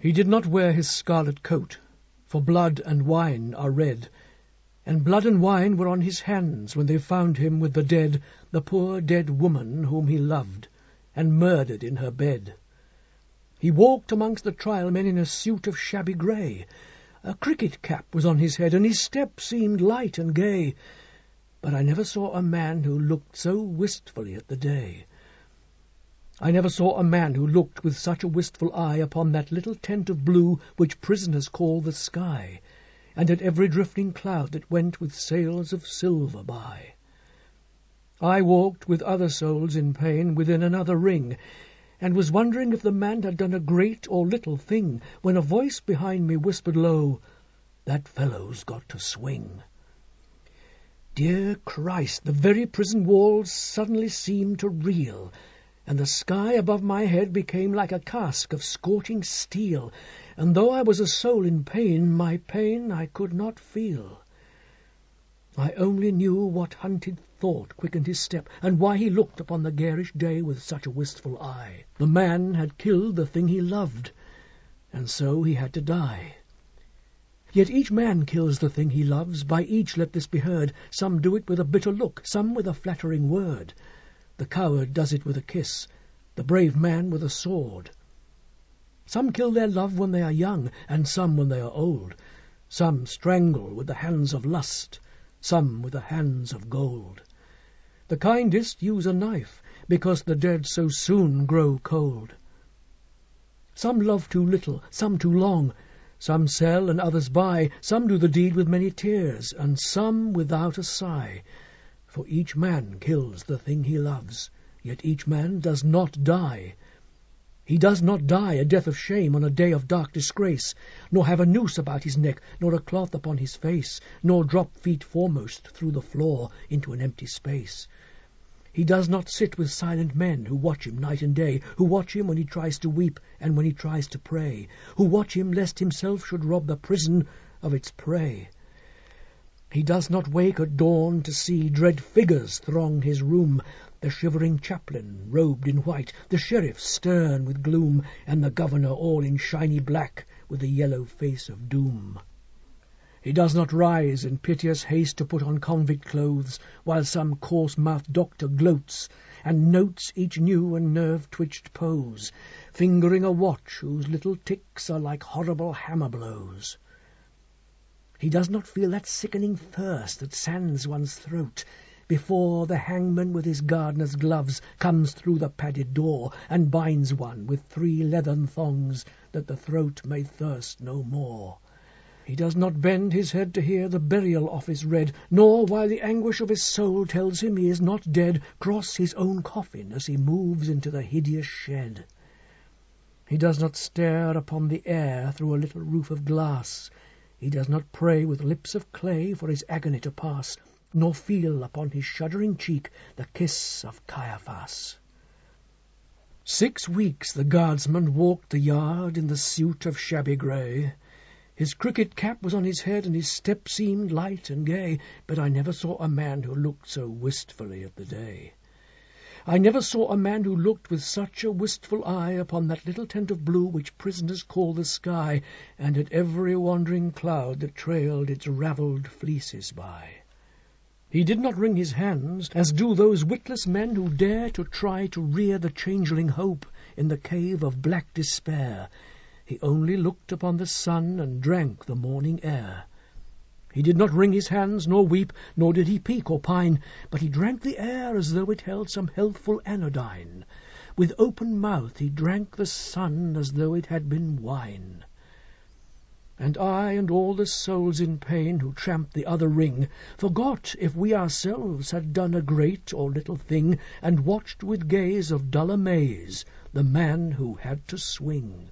He did not wear his scarlet coat, for blood and wine are red, and blood and wine were on his hands when they found him with the poor dead woman whom he loved, and murdered in her bed. He walked amongst the trial men in a suit of shabby grey. A cricket cap was on his head, and his step seemed light and gay. But I never saw a man who looked so wistfully at the day. I never saw a man who looked with such a wistful eye upon that little tent of blue which prisoners call the sky, and at every drifting cloud that went with sails of silver by. I walked with other souls in pain within another ring, and was wondering if the man had done a great or little thing, when a voice behind me whispered low, "That fellow's got to swing." Dear Christ, the very prison walls suddenly seemed to reel, and the sky above my head became like a cask of scorching steel, and though I was a soul in pain, my pain I could not feel. I only knew what hunted thought quickened his step, and why he looked upon the garish day with such a wistful eye. The man had killed the thing he loved, and so he had to die. Yet each man kills the thing he loves, by each let this be heard. Some do it with a bitter look, some with a flattering word. The coward does it with a kiss, the brave man with a sword. Some kill their love when they are young, and some when they are old. Some strangle with the hands of lust, some with the hands of gold. The kindest use a knife, because the dead so soon grow cold. Some love too little, some too long. Some sell and others buy. Some do the deed with many tears, and some without a sigh. For each man kills the thing he loves, yet each man does not die. He does not die a death of shame on a day of dark disgrace, nor have a noose about his neck, nor a cloth upon his face, nor drop feet foremost through the floor into an empty space. He does not sit with silent men who watch him night and day, who watch him when he tries to weep and when he tries to pray, who watch him lest himself should rob the prison of its prey. He does not wake at dawn to see dread figures throng his room, the shivering chaplain robed in white, the sheriff stern with gloom, and the governor all in shiny black with the yellow face of doom. He does not rise in piteous haste to put on convict clothes, while some coarse-mouthed doctor gloats and notes each new and nerve-twitched pose, fingering a watch whose little ticks are like horrible hammer blows. He does not feel that sickening thirst that sands one's throat before the hangman with his gardener's gloves comes through the padded door and binds one with 3 leathern thongs that the throat may thirst no more. He does not bend his head to hear the burial office read, nor, while the anguish of his soul tells him he is not dead, cross his own coffin as he moves into the hideous shed. He does not stare upon the air through a little roof of glass. He does not pray with lips of clay for his agony to pass, nor feel upon his shuddering cheek the kiss of Caiaphas. 6 weeks the guardsman walked the yard in the suit of shabby grey. His cricket cap was on his head, and his step seemed light and gay, but I never saw a man who looked so wistfully at the day. I never saw a man who looked with such a wistful eye upon that little tent of blue which prisoners call the sky, and at every wandering cloud that trailed its ravelled fleeces by. He did not wring his hands, as do those witless men who dare to try to rear the changeling hope in the cave of black despair. He only looked upon the sun and drank the morning air. He did not wring his hands, nor weep, nor did he peak or pine, but he drank the air as though it held some healthful anodyne. With open mouth he drank the sun as though it had been wine. And I and all the souls in pain who tramped the other ring forgot if we ourselves had done a great or little thing, and watched with gaze of dull amaze the man who had to swing.